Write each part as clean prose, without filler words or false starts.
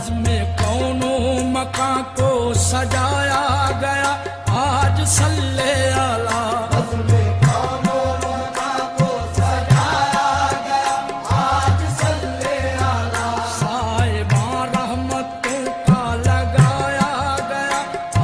बज़्म कौनो मकां को सजाया गया आज सल्ले अला। बज़्म कौनो मकां को सजाया गया आज सल्ले अला। साहिबां रहमतों का लगाया गया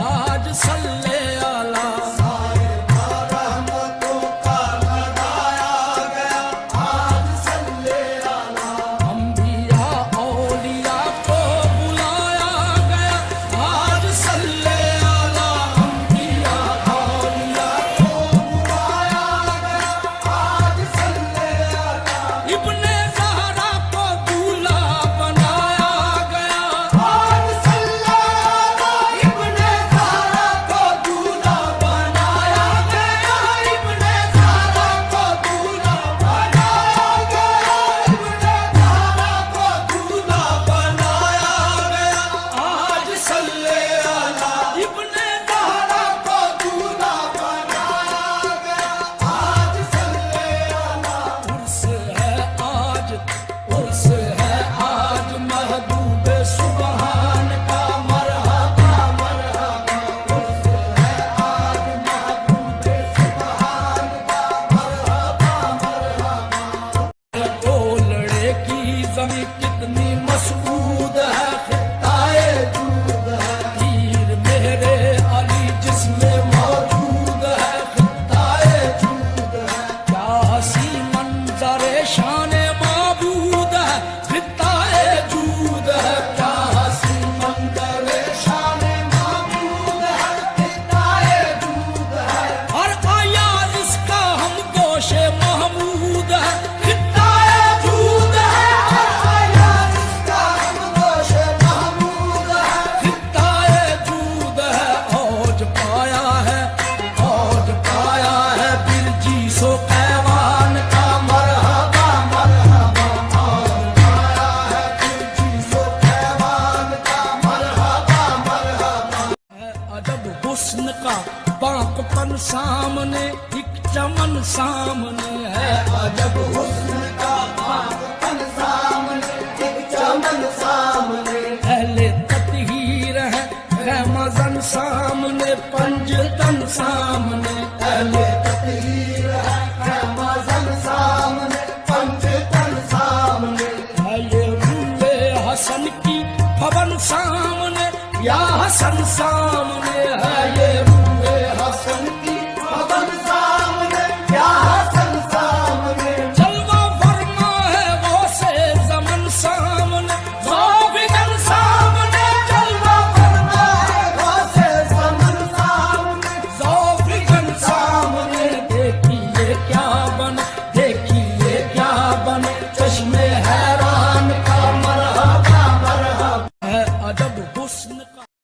आज सल्ले अला। साहिबां रहमतों का लगाया गया आज सल्ले अला। अंबिया औलिया को बुलाया गया आज सल्ले अला। अंबिया औलिया को बुलाया गया आज सल्ले अला। इब्ने ज़हरा को दूल्हा बनाया गया आज सल्ले अला। इब्ने ज़हरा को दूल्हा बनाया गया। इब्ने ज़हरा को दूल्हा बनाया गया। इब्ने ज़हरा को दूल्हा बनाया गया आज सल्ले अला। इब्ने ज़हरा को दूल्हा बनाया गया आज सल्ले अला। उर्स है आज महबूब सुबहान का मरहबा मरहबा। उर्स है आज महबूब सुबहान का मरहबा मरहबा। गोलड़े की ज़मीं कितनी मसऊद है खित्ताए जूद है। पीर मेरे अली जिसमें मौजूद है खित्ताए जूद है। क्या हसी मंज़रे शाने माबूद है खित्ताए जूद है। क्या हसी मंज़रे शाने माबूद है खित्ताए जूद है। हर आया इसका हम गोशे महमूद है खित्ताए जूद है। हर आया इसका हम गोशे महमूद है खित्ताए जूद है। औज पाया है बिरजी सो कैवान का मरहबा मरहबा। औज पाया है बिरजी सो कैवान का मरहबा मरहबा। है अजब हुस्न का बांकपन सामने एक चमन सामने है। अजब हुस्न का बांकपन सामने एक चमन सामने। अहले तत्हीर है खैमज़न सामने पंजतन सामने। अहले तत्हीर है खैमज़न सामने पंजतन सामने। है ये रूए हसन की भवन सामने या हसन सामने। है ये रूए हसन की भवन सामने या हसन सामने। जलवा फरमा है वो से ज़मन सामने ज़ौफ़िगन सामने। जलवा फरमा है वो से ज़मन सामने ज़ौफ़िगन सामने। देखिए क्या बन